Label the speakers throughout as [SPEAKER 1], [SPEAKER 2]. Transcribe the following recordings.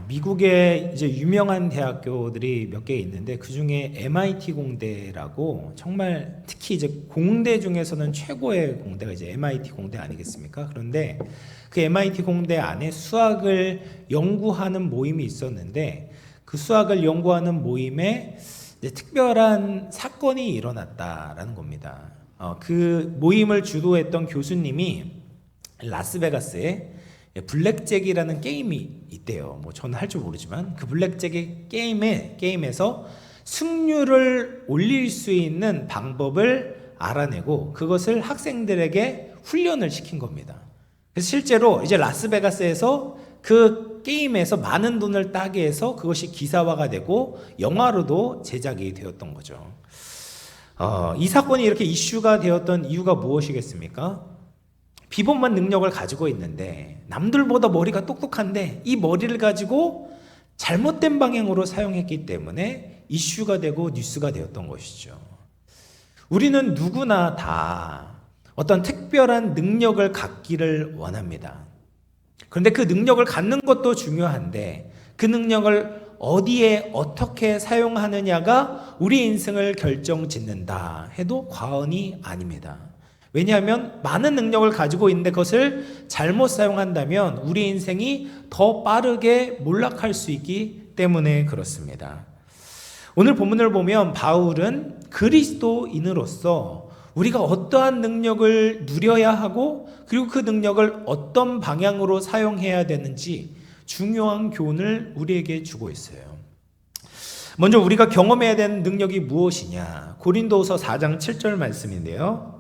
[SPEAKER 1] 미국에 이제 유명한 대학교들이 몇 개 있는데 그 중에 MIT 공대라고 정말 특히 이제 공대 중에서는 최고의 공대가 이제 MIT 공대 아니겠습니까? 그런데 그 MIT 공대 안에 수학을 연구하는 모임이 있었는데 그 수학을 연구하는 모임에 이제 특별한 사건이 일어났다라는 겁니다. 그 모임을 주도했던 교수님이 라스베가스에 블랙잭이라는 게임이 있대요. 뭐 저는 할 줄 모르지만 그 블랙잭의 게임에서 승률을 올릴 수 있는 방법을 알아내고 그것을 학생들에게 훈련을 시킨 겁니다. 그래서 실제로 이제 라스베가스에서 그 게임에서 많은 돈을 따게 해서 그것이 기사화가 되고 영화로도 제작이 되었던 거죠. 이 사건이 이렇게 이슈가 되었던 이유가 무엇이겠습니까? 비범한 능력을 가지고 있는데 남들보다 머리가 똑똑한데 이 머리를 가지고 잘못된 방향으로 사용했기 때문에 이슈가 되고 뉴스가 되었던 것이죠. 우리는 누구나 다 어떤 특별한 능력을 갖기를 원합니다. 그런데 그 능력을 갖는 것도 중요한데 그 능력을 어디에 어떻게 사용하느냐가 우리 인생을 결정짓는다 해도 과언이 아닙니다. 왜냐하면 많은 능력을 가지고 있는데 그것을 잘못 사용한다면 우리 인생이 더 빠르게 몰락할 수 있기 때문에 그렇습니다. 오늘 본문을 보면 바울은 그리스도인으로서 우리가 어떠한 능력을 누려야 하고 그리고 그 능력을 어떤 방향으로 사용해야 되는지 중요한 교훈을 우리에게 주고 있어요. 먼저 우리가 경험해야 되는 능력이 무엇이냐? 고린도후서 4장 7절 말씀인데요.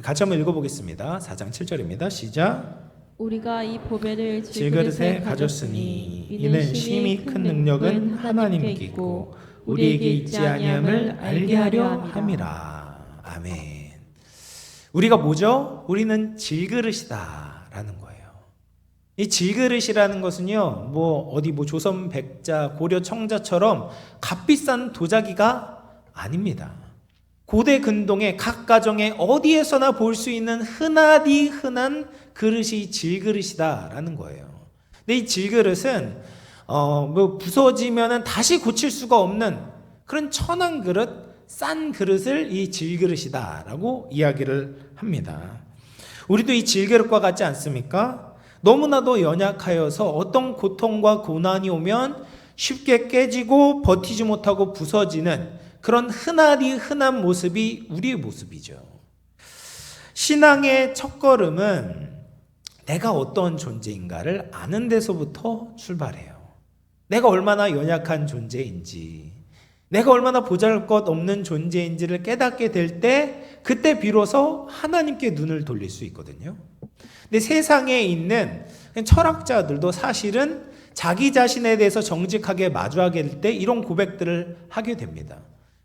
[SPEAKER 1] 같이 한번 읽어보겠습니다. 4장 7절입니다. 시작.
[SPEAKER 2] 우리가 이 보배를
[SPEAKER 1] 질그릇에 가졌으니 이는 심히 큰 능력은 하나님께 있고 우리에게 있지 아니함을 알게 하려 함이라. 아멘. 우리가 뭐죠? 우리는 질그릇이다라는 거예요. 이 질그릇이라는 것은요, 어디 조선 백자, 고려 청자처럼 값비싼 도자기가 아닙니다. 고대 근동의 각 가정에 어디에서나 볼 수 있는 흔하디 흔한 그릇이 질그릇이다라는 거예요. 근데 이 질그릇은 부서지면은 다시 고칠 수가 없는 그런 천한 그릇, 싼 그릇을 이 질그릇이다라고 이야기를 합니다. 우리도 이 질그릇과 같지 않습니까? 너무나도 연약하여서 어떤 고통과 고난이 오면 쉽게 깨지고 버티지 못하고 부서지는 그런 흔하디 흔한 모습이 우리의 모습이죠. 신앙의 첫걸음은 내가 어떤 존재인가를 아는 데서부터 출발해요. 내가 얼마나 연약한 존재인지, 내가 얼마나 보잘것없는 존재인지를 깨닫게 될 때 그때 비로소 하나님께 눈을 돌릴 수 있거든요. 근데 세상에 있는 철학자들도 사실은 자기 자신에 대해서 정직하게 마주하게 될 때 이런 고백들을 하게 됩니다.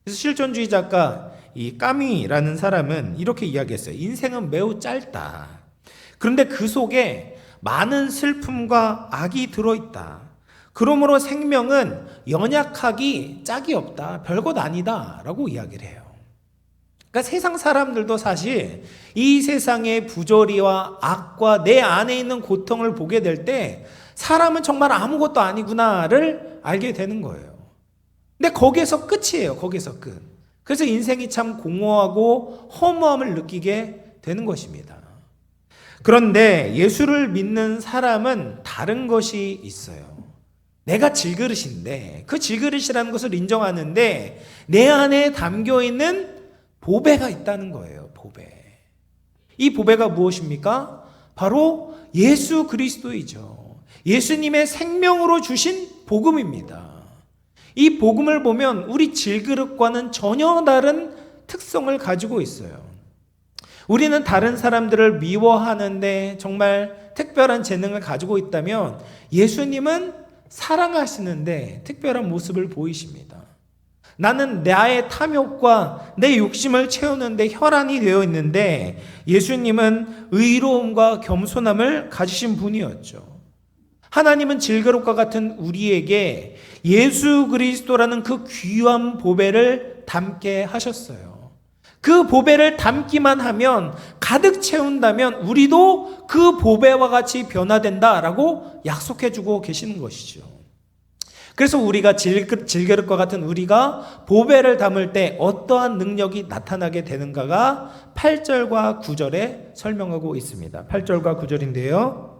[SPEAKER 1] 그래서 실존주의 작가 이 까미라는 사람은 이렇게 이야기했어요. 인생은 매우 짧다. 그런데 그 속에 많은 슬픔과 악이 들어있다. 그러므로 생명은 연약하기 짝이 없다. 별것 아니다. 라고 이야기를 해요. 그러니까 세상 사람들도 사실 이 세상의 부조리와 악과 내 안에 있는 고통을 보게 될 때 사람은 정말 아무것도 아니구나를 알게 되는 거예요. 근데 거기에서 끝이에요. 거기에서 끝. 그래서 인생이 참 공허하고 허무함을 느끼게 되는 것입니다. 그런데 예수를 믿는 사람은 다른 것이 있어요. 내가 질그릇인데 그 질그릇이라는 것을 인정하는데 내 안에 담겨있는 보배가 있다는 거예요. 보배. 이 보배가 무엇입니까? 바로 예수 그리스도이죠. 예수님의 생명으로 주신 복음입니다. 이 복음을 보면 우리 질그릇과는 전혀 다른 특성을 가지고 있어요. 우리는 다른 사람들을 미워하는데 정말 특별한 재능을 가지고 있다면 예수님은 사랑하시는데 특별한 모습을 보이십니다. 나는 나의 탐욕과 내 욕심을 채우는데 혈안이 되어 있는데 예수님은 의로움과 겸손함을 가지신 분이었죠. 하나님은 질그릇과 같은 우리에게 예수 그리스도라는 그 귀한 보배를 담게 하셨어요. 그 보배를 담기만 하면 가득 채운다면 우리도 그 보배와 같이 변화된다라고 약속해 주고 계시는 것이죠. 그래서 우리가 질그릇과 같은 우리가 보배를 담을 때 어떠한 능력이 나타나게 되는가가 8절과 9절에 설명하고 있습니다. 8절과 9절인데요.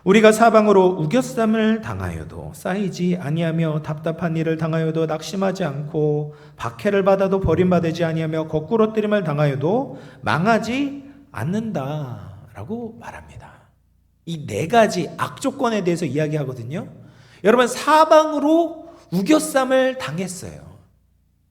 [SPEAKER 1] 우리가 사방으로 우겨쌈을 당하여도 쌓이지 아니하며 답답한 일을 당하여도 낙심하지 않고 박해를 받아도 버림받지 아니하며 거꾸로 뜨림을 당하여도 망하지 않는다라고 말합니다. 이 네 가지 악조건에 대해서 이야기하거든요. 여러분, 사방으로 우겨쌈을 당했어요.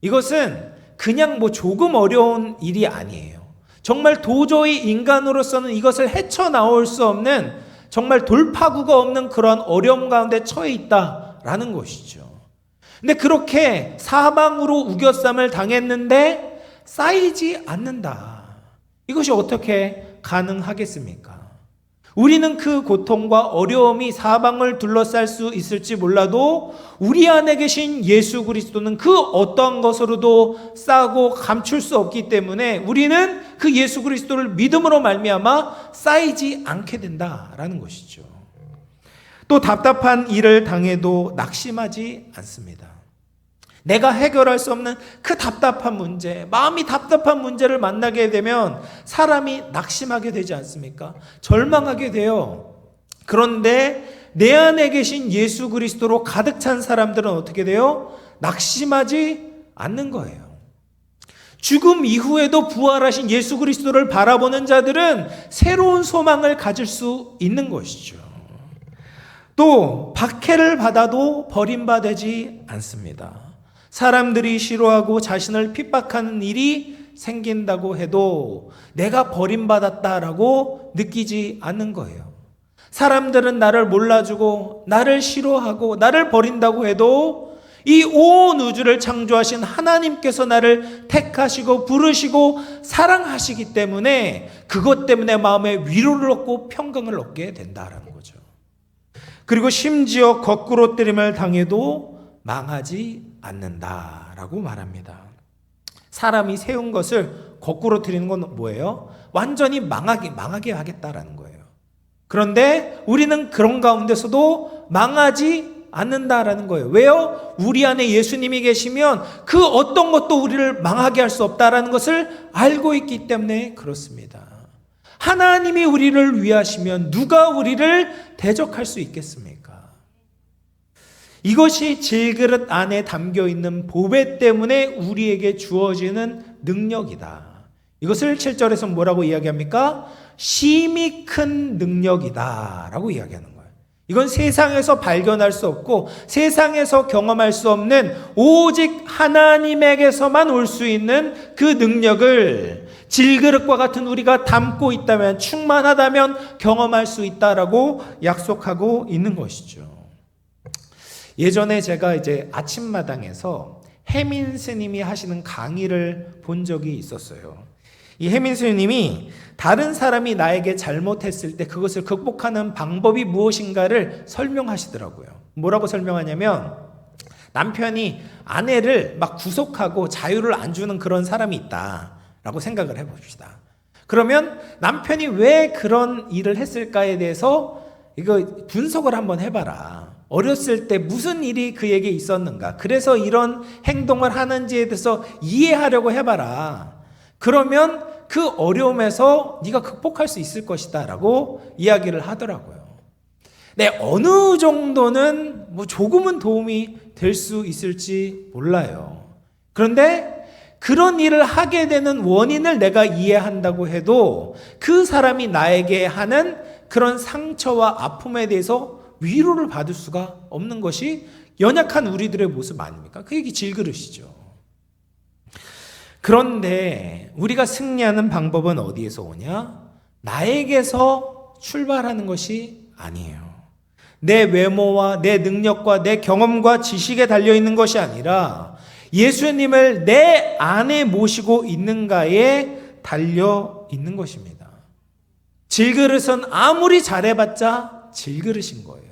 [SPEAKER 1] 이것은 그냥 조금 어려운 일이 아니에요. 정말 도저히 인간으로서는 이것을 헤쳐나올 수 없는, 정말 돌파구가 없는 그런 어려움 가운데 처해 있다라는 것이죠. 근데 그렇게 사방으로 우겨쌈을 당했는데 쌓이지 않는다. 이것이 어떻게 가능하겠습니까? 우리는 그 고통과 어려움이 사방을 둘러쌀 수 있을지 몰라도 우리 안에 계신 예수 그리스도는 그 어떠한 것으로도 싸고 감출 수 없기 때문에 우리는 그 예수 그리스도를 믿음으로 말미암아 쌓이지 않게 된다라는 것이죠. 또 답답한 일을 당해도 낙심하지 않습니다. 내가 해결할 수 없는 그 답답한 문제, 마음이 답답한 문제를 만나게 되면 사람이 낙심하게 되지 않습니까? 절망하게 돼요. 그런데 내 안에 계신 예수 그리스도로 가득 찬 사람들은 어떻게 돼요? 낙심하지 않는 거예요. 죽음 이후에도 부활하신 예수 그리스도를 바라보는 자들은 새로운 소망을 가질 수 있는 것이죠. 또 박해를 받아도 버림받지 않습니다. 사람들이 싫어하고 자신을 핍박하는 일이 생긴다고 해도 내가 버림받았다라고 느끼지 않는 거예요. 사람들은 나를 몰라주고 나를 싫어하고 나를 버린다고 해도 이 온 우주를 창조하신 하나님께서 나를 택하시고 부르시고 사랑하시기 때문에 그것 때문에 마음에 위로를 얻고 평강을 얻게 된다라는 거죠. 그리고 심지어 거꾸로 때림을 당해도 망하지 않는다라고 말합니다. 사람이 세운 것을 거꾸로 드리는 건 뭐예요? 완전히 망하게 하겠다라는 거예요. 그런데 우리는 그런 가운데서도 망하지 않는다라는 거예요. 왜요? 우리 안에 예수님이 계시면 그 어떤 것도 우리를 망하게 할 수 없다라는 것을 알고 있기 때문에 그렇습니다. 하나님이 우리를 위하시면 누가 우리를 대적할 수 있겠습니까? 이것이 질그릇 안에 담겨있는 보배 때문에 우리에게 주어지는 능력이다. 이것을 7절에서 뭐라고 이야기합니까? 심히 큰 능력이다 라고 이야기하는 거예요. 이건 세상에서 발견할 수 없고 세상에서 경험할 수 없는 오직 하나님에게서만 올 수 있는 그 능력을 질그릇과 같은 우리가 담고 있다면, 충만하다면 경험할 수 있다라고 약속하고 있는 것이죠. 예전에 제가 이제 아침마당에서 혜민 스님이 하시는 강의를 본 적이 있었어요. 이 혜민 스님이 다른 사람이 나에게 잘못했을 때 그것을 극복하는 방법이 무엇인가를 설명하시더라고요. 뭐라고 설명하냐면, 남편이 아내를 막 구속하고 자유를 안 주는 그런 사람이 있다라고 생각을 해봅시다. 그러면 남편이 왜 그런 일을 했을까에 대해서 이거 분석을 한번 해봐라. 어렸을 때 무슨 일이 그에게 있었는가? 그래서 이런 행동을 하는지에 대해서 이해하려고 해봐라. 그러면 그 어려움에서 네가 극복할 수 있을 것이다 라고 이야기를 하더라고요. 네, 어느 정도는 조금은 도움이 될 수 있을지 몰라요. 그런데 그런 일을 하게 되는 원인을 내가 이해한다고 해도 그 사람이 나에게 하는 그런 상처와 아픔에 대해서 위로를 받을 수가 없는 것이 연약한 우리들의 모습 아닙니까? 그게 질그릇이죠. 그런데 우리가 승리하는 방법은 어디에서 오냐? 나에게서 출발하는 것이 아니에요. 내 외모와 내 능력과 내 경험과 지식에 달려있는 것이 아니라 예수님을 내 안에 모시고 있는가에 달려있는 것입니다. 질그릇은 아무리 잘해봤자 질그릇인 거예요.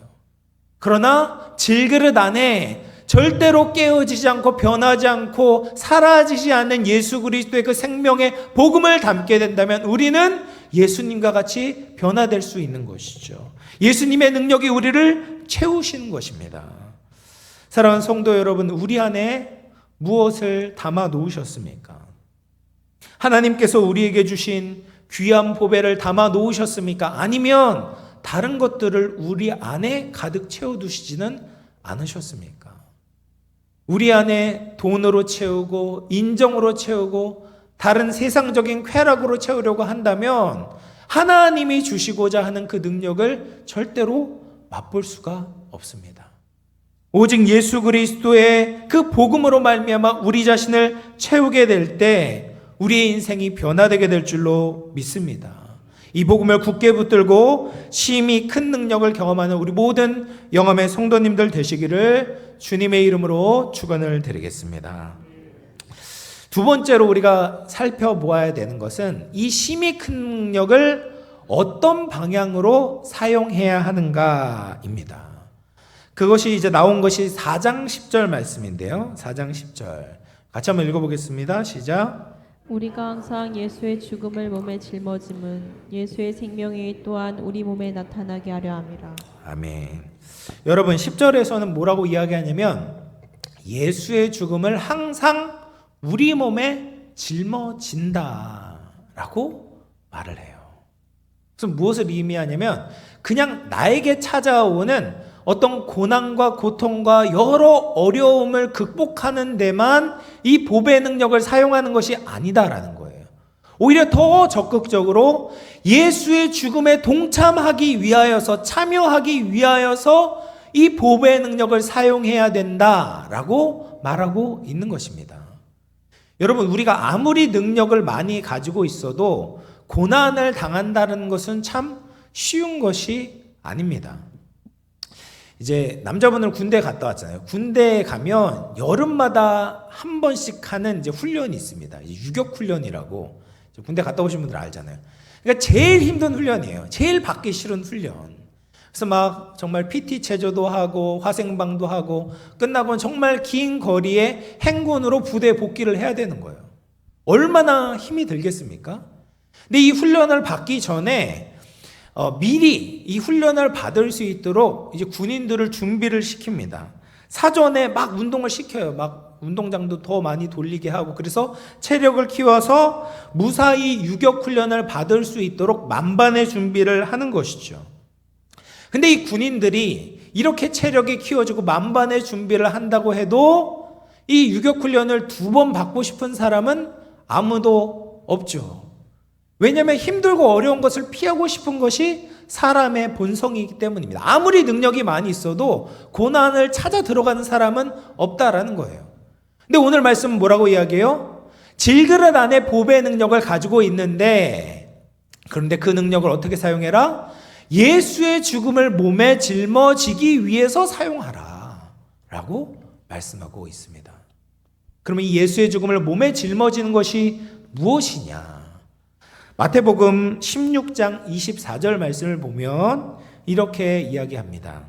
[SPEAKER 1] 그러나 질그릇 안에 절대로 깨어지지 않고 변하지 않고 사라지지 않는 예수 그리스도의 그 생명의 복음을 담게 된다면 우리는 예수님과 같이 변화될 수 있는 것이죠. 예수님의 능력이 우리를 채우시는 것입니다. 사랑하는 성도 여러분, 우리 안에 무엇을 담아 놓으셨습니까? 하나님께서 우리에게 주신 귀한 보배를 담아 놓으셨습니까? 아니면 다른 것들을 우리 안에 가득 채워두시지는 않으셨습니까? 우리 안에 돈으로 채우고 인정으로 채우고 다른 세상적인 쾌락으로 채우려고 한다면 하나님이 주시고자 하는 그 능력을 절대로 맛볼 수가 없습니다. 오직 예수 그리스도의 그 복음으로 말미암아 우리 자신을 채우게 될 때 우리의 인생이 변화되게 될 줄로 믿습니다. 이 복음을 굳게 붙들고 심히 큰 능력을 경험하는 우리 모든 영암의 성도님들 되시기를 주님의 이름으로 축원을 드리겠습니다. 두 번째로 우리가 살펴보아야 되는 것은 이 심히 큰 능력을 어떤 방향으로 사용해야 하는가입니다. 그것이 이제 나온 것이 4장 10절 말씀인데요. 4장 10절 같이 한번 읽어보겠습니다. 시작.
[SPEAKER 2] 우리가 항상 예수의 죽음을 몸에 짊어짐은 예수의 생명이 또한 우리 몸에 나타나게 하려 함이라.
[SPEAKER 1] 아멘. 여러분 10절에서는 뭐라고 이야기하냐면 예수의 죽음을 항상 우리 몸에 짊어진다라고 말을 해요. 그래서 무엇을 의미하냐면 그냥 나에게 찾아오는 어떤 고난과 고통과 여러 어려움을 극복하는 데만 이 보배의 능력을 사용하는 것이 아니다라는 거예요. 오히려 더 적극적으로 예수의 죽음에 동참하기 위하여서 참여하기 위하여서 이 보배의 능력을 사용해야 된다라고 말하고 있는 것입니다. 여러분 우리가 아무리 능력을 많이 가지고 있어도 고난을 당한다는 것은 참 쉬운 것이 아닙니다. 이제 남자분들 군대 갔다 왔잖아요. 군대에 가면 여름마다 한 번씩 하는 이제 훈련이 있습니다. 유격 훈련이라고 군대 갔다 오신 분들 알잖아요. 그러니까 제일 힘든 훈련이에요. 제일 받기 싫은 훈련. 그래서 막 정말 PT 체조도 하고 화생방도 하고 끝나고는 정말 긴 거리에 행군으로 부대 복귀를 해야 되는 거예요. 얼마나 힘이 들겠습니까? 근데 이 훈련을 받기 전에 미리 이 훈련을 받을 수 있도록 이제 군인들을 준비를 시킵니다. 사전에 막 운동을 시켜요. 막 운동장도 더 많이 돌리게 하고 그래서 체력을 키워서 무사히 유격 훈련을 받을 수 있도록 만반의 준비를 하는 것이죠. 근데 이 군인들이 이렇게 체력이 키워지고 만반의 준비를 한다고 해도 이 유격 훈련을 2번 받고 싶은 사람은 아무도 없죠. 왜냐하면 힘들고 어려운 것을 피하고 싶은 것이 사람의 본성이기 때문입니다. 아무리 능력이 많이 있어도 고난을 찾아 들어가는 사람은 없다라는 거예요. 근데 오늘 말씀은 뭐라고 이야기해요? 질그릇 안에 보배의 능력을 가지고 있는데 그런데 그 능력을 어떻게 사용해라? 예수의 죽음을 몸에 짊어지기 위해서 사용하라 라고 말씀하고 있습니다. 그러면 이 예수의 죽음을 몸에 짊어지는 것이 무엇이냐? 마태복음 16장 24절 말씀을 보면 이렇게 이야기합니다.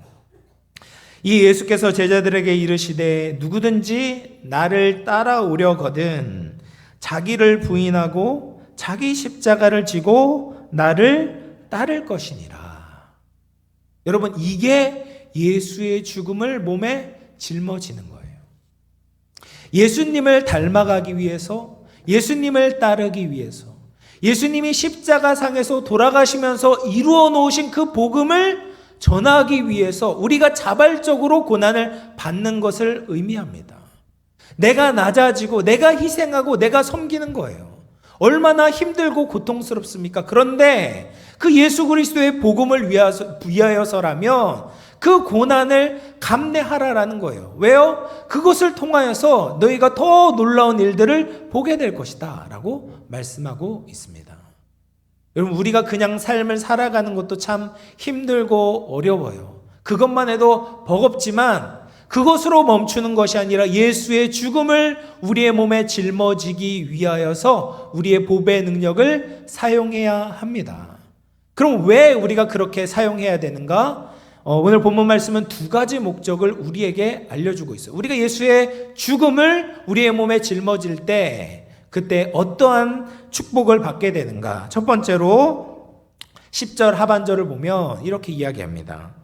[SPEAKER 1] 이 예수께서 제자들에게 이르시되 누구든지 나를 따라오려거든 자기를 부인하고 자기 십자가를 지고 나를 따를 것이니라. 여러분 이게 예수의 죽음을 몸에 짊어지는 거예요. 예수님을 닮아가기 위해서 예수님을 따르기 위해서 예수님이 십자가상에서 돌아가시면서 이루어 놓으신 그 복음을 전하기 위해서 우리가 자발적으로 고난을 받는 것을 의미합니다. 내가 낮아지고 내가 희생하고 내가 섬기는 거예요. 얼마나 힘들고 고통스럽습니까? 그런데 그 예수 그리스도의 복음을 위하여서라면 그 고난을 감내하라라는 거예요. 왜요? 그것을 통하여서 너희가 더 놀라운 일들을 보게 될 것이다 라고 말씀하고 있습니다. 여러분 우리가 그냥 삶을 살아가는 것도 참 힘들고 어려워요. 그것만 해도 버겁지만 그것으로 멈추는 것이 아니라 예수의 죽음을 우리의 몸에 짊어지기 위하여서 우리의 보배의 능력을 사용해야 합니다. 그럼 왜 우리가 그렇게 사용해야 되는가? 오늘 본문 말씀은 2가지 목적을 우리에게 알려주고 있어요. 우리가 예수의 죽음을 우리의 몸에 짊어질 때 그때 어떠한 축복을 받게 되는가? 첫 번째로 10절 하반절을 보면 이렇게 이야기합니다.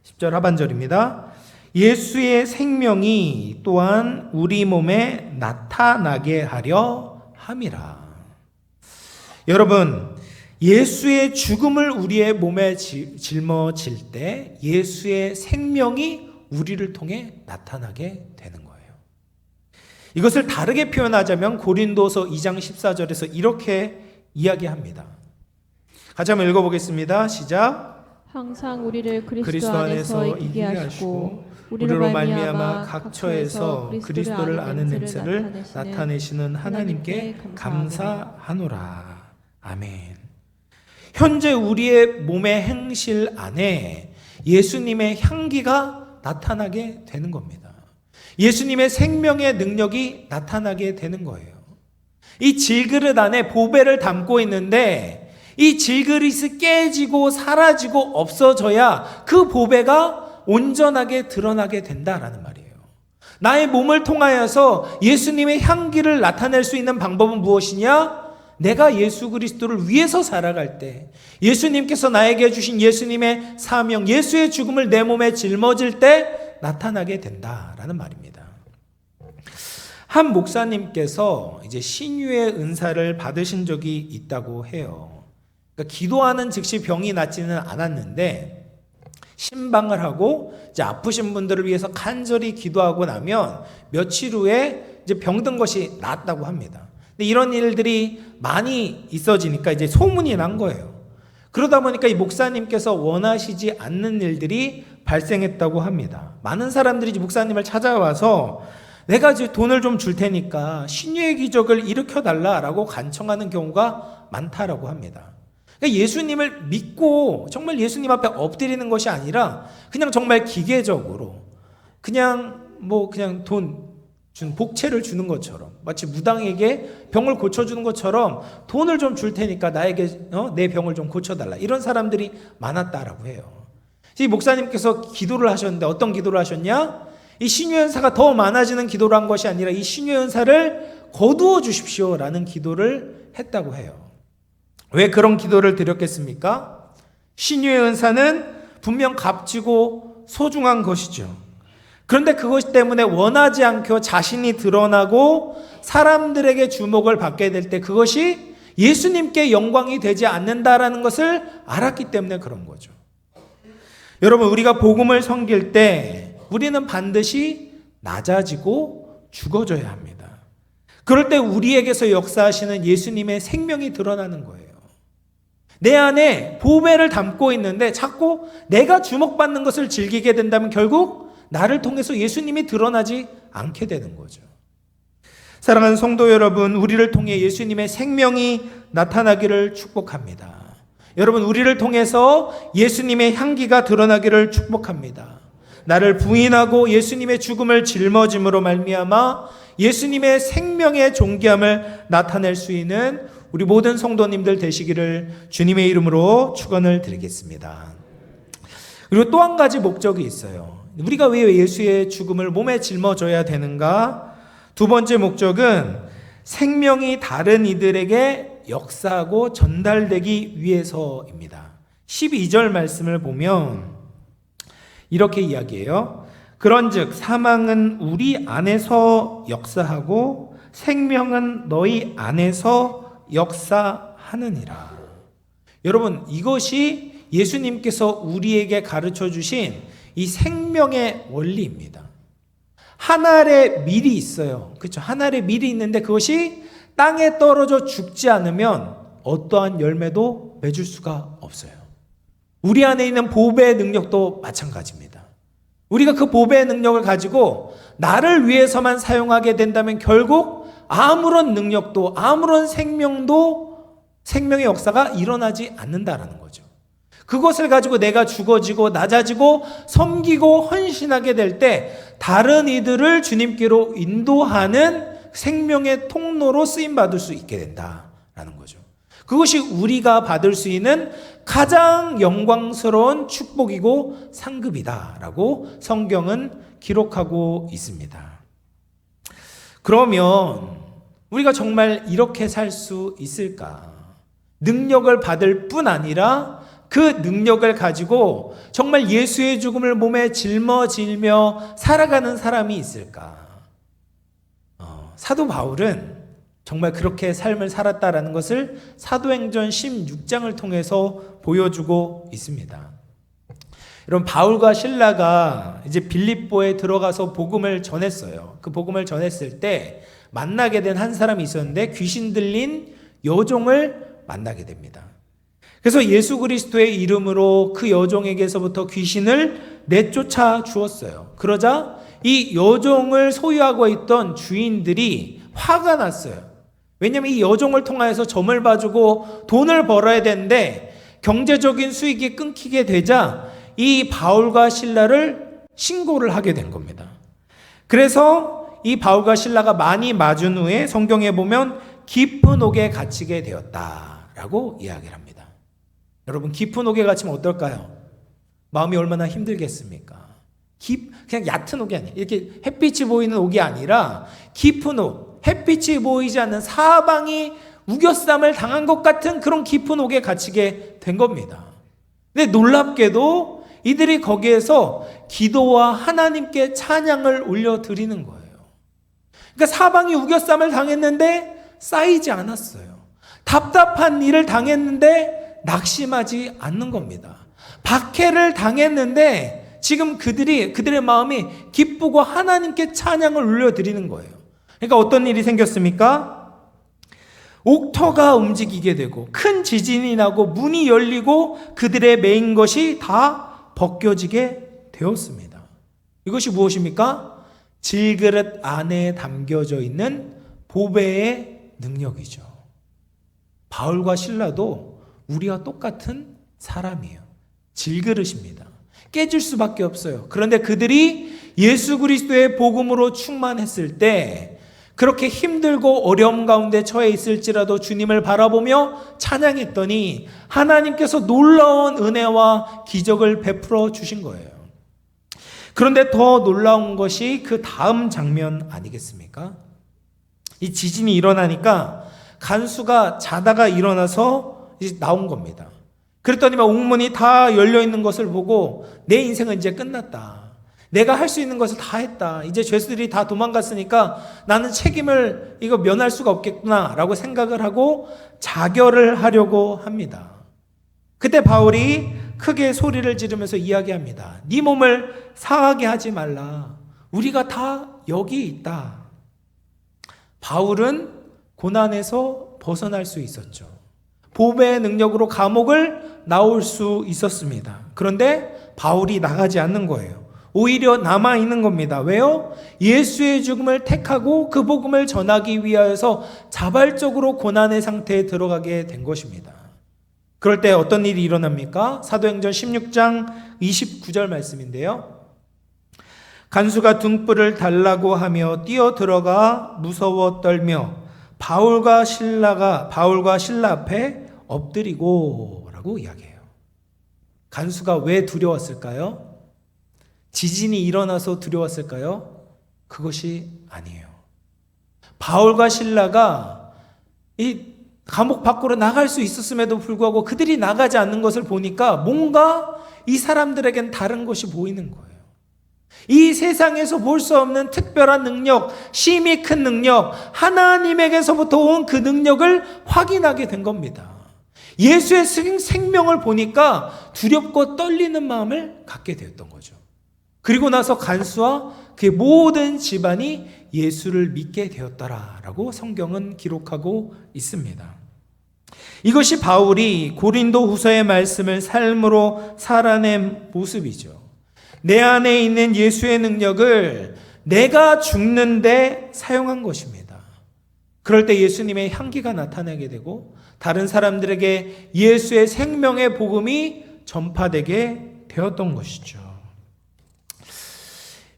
[SPEAKER 1] 10절 하반절입니다. 예수의 생명이 또한 우리 몸에 나타나게 하려 함이라. 여러분, 예수의 죽음을 우리의 몸에 짊어질 때 예수의 생명이 우리를 통해 나타나게 되는 거예요. 이것을 다르게 표현하자면 고린도서 2장 14절에서 이렇게 이야기합니다. 같이 한번 읽어보겠습니다. 시작.
[SPEAKER 2] 항상 우리를 그리스도 안에서 이기게 하시고
[SPEAKER 1] 우리로 말미암아 각처에서 그리스도를 아는 냄새를 나타내시는 하나님께 감사하노라. 아멘. 현재 우리의 몸의 행실 안에 예수님의 향기가 나타나게 되는 겁니다. 예수님의 생명의 능력이 나타나게 되는 거예요. 이 질그릇 안에 보배를 담고 있는데 이 질그릇이 깨지고 사라지고 없어져야 그 보배가 온전하게 드러나게 된다라는 말이에요. 나의 몸을 통하여서 예수님의 향기를 나타낼 수 있는 방법은 무엇이냐? 내가 예수 그리스도를 위해서 살아갈 때, 예수님께서 나에게 주신 예수님의 사명, 예수의 죽음을 내 몸에 짊어질 때 나타나게 된다라는 말입니다. 한 목사님께서 이제 신유의 은사를 받으신 적이 있다고 해요. 그러니까 기도하는 즉시 병이 낫지는 않았는데 신방을 하고 이제 아프신 분들을 위해서 간절히 기도하고 나면 며칠 후에 이제 병든 것이 낫다고 합니다. 근데 이런 일들이 많이 있어지니까 이제 소문이 난 거예요. 그러다 보니까 이 목사님께서 원하시지 않는 일들이 발생했다고 합니다. 많은 사람들이 이제 목사님을 찾아와서 내가 이제 돈을 좀 줄 테니까 신유의 기적을 일으켜달라라고 간청하는 경우가 많다라고 합니다. 그러니까 예수님을 믿고 정말 예수님 앞에 엎드리는 것이 아니라 그냥 정말 기계적으로 그냥 돈 준 복채를 주는 것처럼 마치 무당에게 병을 고쳐주는 것처럼 돈을 좀 줄 테니까 나에게 내 병을 좀 고쳐달라, 이런 사람들이 많았다라고 해요. 이 목사님께서 기도를 하셨는데 어떤 기도를 하셨냐? 이 신유의 은사가 더 많아지는 기도를 한 것이 아니라 이 신유의 은사를 거두어 주십시오라는 기도를 했다고 해요. 왜 그런 기도를 드렸겠습니까? 신유의 은사는 분명 값지고 소중한 것이죠. 그런데 그것 때문에 원하지 않게 자신이 드러나고 사람들에게 주목을 받게 될 때 그것이 예수님께 영광이 되지 않는다라는 것을 알았기 때문에 그런 거죠. 여러분, 우리가 복음을 섬길 때 우리는 반드시 낮아지고 죽어져야 합니다. 그럴 때 우리에게서 역사하시는 예수님의 생명이 드러나는 거예요. 내 안에 보배를 담고 있는데 자꾸 내가 주목받는 것을 즐기게 된다면 결국 나를 통해서 예수님이 드러나지 않게 되는 거죠. 사랑하는 성도 여러분, 우리를 통해 예수님의 생명이 나타나기를 축복합니다. 여러분, 우리를 통해서 예수님의 향기가 드러나기를 축복합니다. 나를 부인하고 예수님의 죽음을 짊어짐으로 말미암아 예수님의 생명의 존귀함을 나타낼 수 있는 우리 모든 성도님들 되시기를 주님의 이름으로 축원을 드리겠습니다. 그리고 또 한 가지 목적이 있어요. 우리가 왜 예수의 죽음을 몸에 짊어져야 되는가? 두 번째 목적은 생명이 다른 이들에게 역사하고 전달되기 위해서입니다. 12절 말씀을 보면 이렇게 이야기해요. 그런즉 사망은 우리 안에서 역사하고 생명은 너희 안에서 역사하느니라. 여러분, 이것이 예수님께서 우리에게 가르쳐 주신 이 생명의 원리입니다. 한 알의 밀이 있어요. 그렇죠? 한 알의 밀이 있는데 그것이 땅에 떨어져 죽지 않으면 어떠한 열매도 맺을 수가 없어요. 우리 안에 있는 보배의 능력도 마찬가지입니다. 우리가 그 보배의 능력을 가지고 나를 위해서만 사용하게 된다면 결국 아무런 능력도 아무런 생명의 역사가 일어나지 않는다라는 거죠. 그것을 가지고 내가 죽어지고 낮아지고 섬기고 헌신하게 될 때 다른 이들을 주님께로 인도하는 생명의 통로로 쓰임받을 수 있게 된다라는 거죠. 그것이 우리가 받을 수 있는 가장 영광스러운 축복이고 상급이다라고 성경은 기록하고 있습니다. 그러면 우리가 정말 이렇게 살 수 있을까? 능력을 받을 뿐 아니라 그 능력을 가지고 정말 예수의 죽음을 몸에 짊어지며 살아가는 사람이 있을까? 사도 바울은 정말 그렇게 삶을 살았다라는 것을 사도행전 16장을 통해서 보여주고 있습니다. 여러분, 바울과 실라가 이제 빌립보에 들어가서 복음을 전했어요. 그 복음을 전했을 때 만나게 된 한 사람이 있었는데 귀신 들린 여종을 만나게 됩니다. 그래서 예수 그리스도의 이름으로 그 여종에게서부터 귀신을 내쫓아 주었어요. 그러자 이 여종을 소유하고 있던 주인들이 화가 났어요. 왜냐하면 이 여종을 통하여서 점을 봐주고 돈을 벌어야 되는데 경제적인 수익이 끊기게 되자 이 바울과 실라를 신고를 하게 된 겁니다. 그래서 이 바울과 실라가 많이 맞은 후에 성경에 보면 깊은 옥에 갇히게 되었다라고 이야기를 합니다. 여러분, 깊은 옥에 갇히면 어떨까요? 마음이 얼마나 힘들겠습니까? 그냥 얕은 옥이 아니에요. 이렇게 햇빛이 보이는 옥이 아니라 깊은 옥, 햇빛이 보이지 않는 사방이 우겨쌈을 당한 것 같은 그런 깊은 옥에 갇히게 된 겁니다. 근데 놀랍게도 이들이 거기에서 기도와 하나님께 찬양을 올려드리는 거예요. 그러니까 사방이 우겨쌈을 당했는데 쌓이지 않았어요. 답답한 일을 당했는데 낙심하지 않는 겁니다. 박해를 당했는데 지금 그들의 마음이 기쁘고 하나님께 찬양을 올려드리는 거예요. 그러니까 어떤 일이 생겼습니까? 옥터가 움직이게 되고 큰 지진이 나고 문이 열리고 그들의 메인 것이 다 벗겨지게 되었습니다. 이것이 무엇입니까? 질그릇 안에 담겨져 있는 보배의 능력이죠. 바울과 실라도 우리와 똑같은 사람이에요. 질그릇입니다. 깨질 수밖에 없어요. 그런데 그들이 예수 그리스도의 복음으로 충만했을 때 그렇게 힘들고 어려움 가운데 처해 있을지라도 주님을 바라보며 찬양했더니 하나님께서 놀라운 은혜와 기적을 베풀어 주신 거예요. 그런데 더 놀라운 것이 그 다음 장면 아니겠습니까? 이 지진이 일어나니까 간수가 자다가 일어나서 이제 나온 겁니다. 그랬더니 옥문이 다 열려 있는 것을 보고 내 인생은 이제 끝났다. 내가 할 수 있는 것을 다 했다. 이제 죄수들이 다 도망갔으니까 나는 책임을 이거 면할 수가 없겠구나라고 생각을 하고 자결을 하려고 합니다. 그때 바울이 크게 소리를 지르면서 이야기합니다. 네 몸을 상하게 하지 말라. 우리가 다 여기 있다. 바울은 고난에서 벗어날 수 있었죠. 보배의 능력으로 감옥을 나올 수 있었습니다. 그런데 바울이 나가지 않는 거예요. 오히려 남아있는 겁니다. 왜요? 예수의 죽음을 택하고 그 복음을 전하기 위하여서 자발적으로 고난의 상태에 들어가게 된 것입니다. 그럴 때 어떤 일이 일어납니까? 사도행전 16장 29절 말씀인데요. 간수가 등불을 달라고 하며 뛰어 들어가 무서워 떨며 바울과 신라 앞에 엎드리고 라고 이야기해요. 간수가 왜 두려웠을까요? 지진이 일어나서 두려웠을까요? 그것이 아니에요. 바울과 신라가 이 감옥 밖으로 나갈 수 있었음에도 불구하고 그들이 나가지 않는 것을 보니까 뭔가 이 사람들에겐 다른 것이 보이는 거예요. 이 세상에서 볼 수 없는 특별한 능력, 심히 큰 능력, 하나님에게서부터 온 그 능력을 확인하게 된 겁니다. 예수의 생명을 보니까 두렵고 떨리는 마음을 갖게 되었던 거죠. 그리고 나서 간수와 그의 모든 집안이 예수를 믿게 되었더라라고 성경은 기록하고 있습니다. 이것이 바울이 고린도 후서의 말씀을 삶으로 살아낸 모습이죠. 내 안에 있는 예수의 능력을 내가 죽는데 사용한 것입니다. 그럴 때 예수님의 향기가 나타나게 되고 다른 사람들에게 예수의 생명의 복음이 전파되게 되었던 것이죠.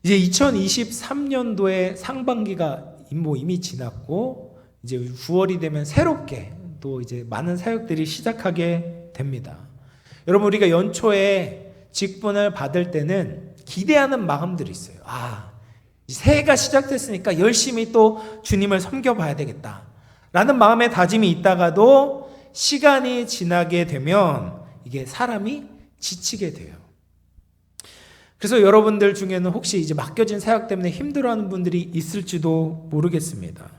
[SPEAKER 1] 이제 2023년도에 상반기가 이미 지났고 이제 9월이 되면 새롭게 또 이제 많은 사역들이 시작하게 됩니다. 여러분, 우리가 연초에 직분을 받을 때는 기대하는 마음들이 있어요. 새해가 시작됐으니까 열심히 또 주님을 섬겨봐야 되겠다 라는 마음의 다짐이 있다가도 시간이 지나게 되면 이게 사람이 지치게 돼요. 그래서 여러분들 중에는 혹시 이제 맡겨진 사역 때문에 힘들어하는 분들이 있을지도 모르겠습니다.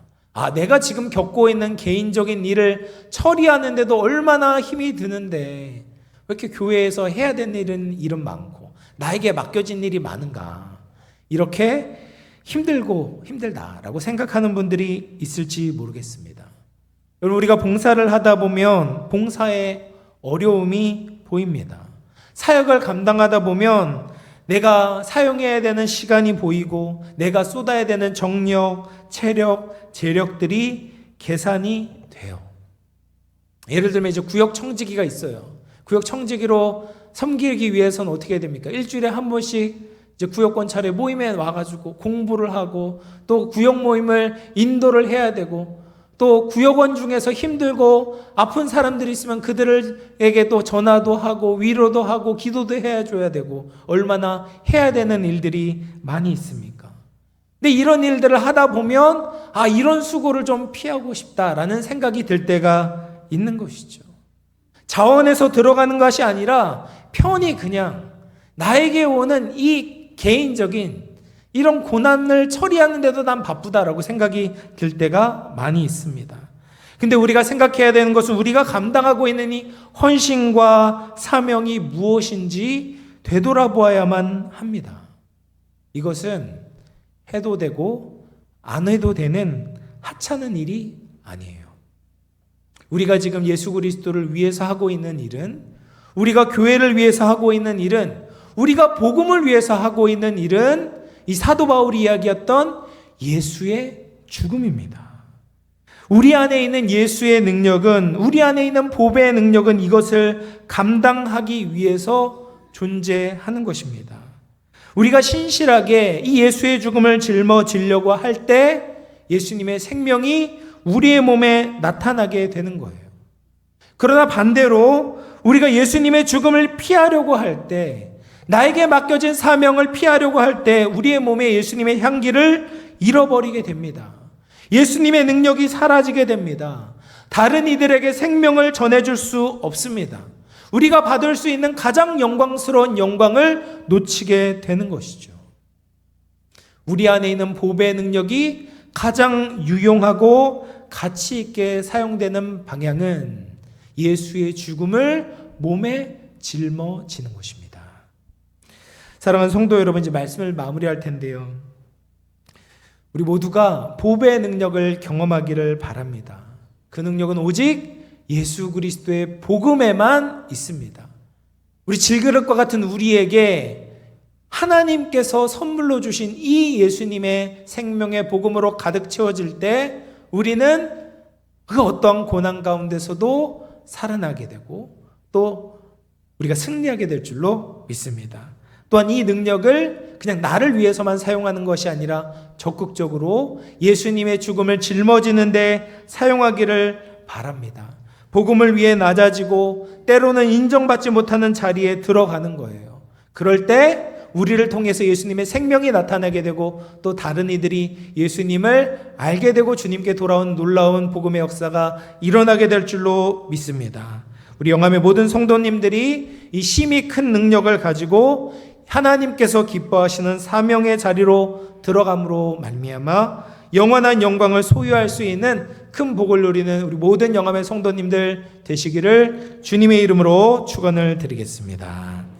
[SPEAKER 1] 내가 지금 겪고 있는 개인적인 일을 처리하는데도 얼마나 힘이 드는데 왜 이렇게 교회에서 해야 되는 일은 많고 나에게 맡겨진 일이 많은가, 이렇게 힘들고 힘들다라고 생각하는 분들이 있을지 모르겠습니다. 여러분, 우리가 봉사를 하다 보면 봉사의 어려움이 보입니다. 사역을 감당하다 보면 내가 사용해야 되는 시간이 보이고 내가 쏟아야 되는 정력, 체력, 재력들이 계산이 돼요. 예를 들면 이제 구역 청지기가 있어요. 구역 청지기로 섬기기 위해서는 어떻게 해야 됩니까? 일주일에 한 번씩 이제 구역권찰에 모임에 와가지고 공부를 하고 또 구역 모임을 인도를 해야 되고 또 구역원 중에서 힘들고 아픈 사람들이 있으면 그들에게 또 전화도 하고 위로도 하고 기도도 해줘야 되고 얼마나 해야 되는 일들이 많이 있습니까? 근데 이런 일들을 하다 보면 이런 수고를 좀 피하고 싶다라는 생각이 들 때가 있는 것이죠. 자원에서 들어가는 것이 아니라 편히 그냥 나에게 오는 이 개인적인 이런 고난을 처리하는데도 난 바쁘다라고 생각이 들 때가 많이 있습니다. 근데 우리가 생각해야 되는 것은 우리가 감당하고 있는 이 헌신과 사명이 무엇인지 되돌아보아야만 합니다. 이것은 해도 되고 안 해도 되는 하찮은 일이 아니에요. 우리가 지금 예수 그리스도를 위해서 하고 있는 일은, 우리가 교회를 위해서 하고 있는 일은, 우리가 복음을 위해서 하고 있는 일은 이 사도 바울이 이야기했던 예수의 죽음입니다. 우리 안에 있는 예수의 능력은, 우리 안에 있는 보배의 능력은 이것을 감당하기 위해서 존재하는 것입니다. 우리가 신실하게 이 예수의 죽음을 짊어지려고 할 때 예수님의 생명이 우리의 몸에 나타나게 되는 거예요. 그러나 반대로 우리가 예수님의 죽음을 피하려고 할 때, 나에게 맡겨진 사명을 피하려고 할 때 우리의 몸에 예수님의 향기를 잃어버리게 됩니다. 예수님의 능력이 사라지게 됩니다. 다른 이들에게 생명을 전해줄 수 없습니다. 우리가 받을 수 있는 가장 영광스러운 영광을 놓치게 되는 것이죠. 우리 안에 있는 보배의 능력이 가장 유용하고 가치 있게 사용되는 방향은 예수의 죽음을 몸에 짊어지는 것입니다. 사랑하는 성도 여러분, 이제 말씀을 마무리할 텐데요. 우리 모두가 보배의 능력을 경험하기를 바랍니다. 그 능력은 오직 예수 그리스도의 복음에만 있습니다. 우리 질그릇과 같은 우리에게 하나님께서 선물로 주신 이 예수님의 생명의 복음으로 가득 채워질 때 우리는 그 어떠한 고난 가운데서도 살아나게 되고 또 우리가 승리하게 될 줄로 믿습니다. 또한 이 능력을 그냥 나를 위해서만 사용하는 것이 아니라 적극적으로 예수님의 죽음을 짊어지는 데 사용하기를 바랍니다. 복음을 위해 낮아지고 때로는 인정받지 못하는 자리에 들어가는 거예요. 그럴 때 우리를 통해서 예수님의 생명이 나타나게 되고 또 다른 이들이 예수님을 알게 되고 주님께 돌아온 놀라운 복음의 역사가 일어나게 될 줄로 믿습니다. 우리 영암의 모든 성도님들이 이 심히 큰 능력을 가지고 하나님께서 기뻐하시는 사명의 자리로 들어감으로 말미암아 영원한 영광을 소유할 수 있는 큰 복을 누리는 우리 모든 영암의 성도님들 되시기를 주님의 이름으로 축원을 드리겠습니다.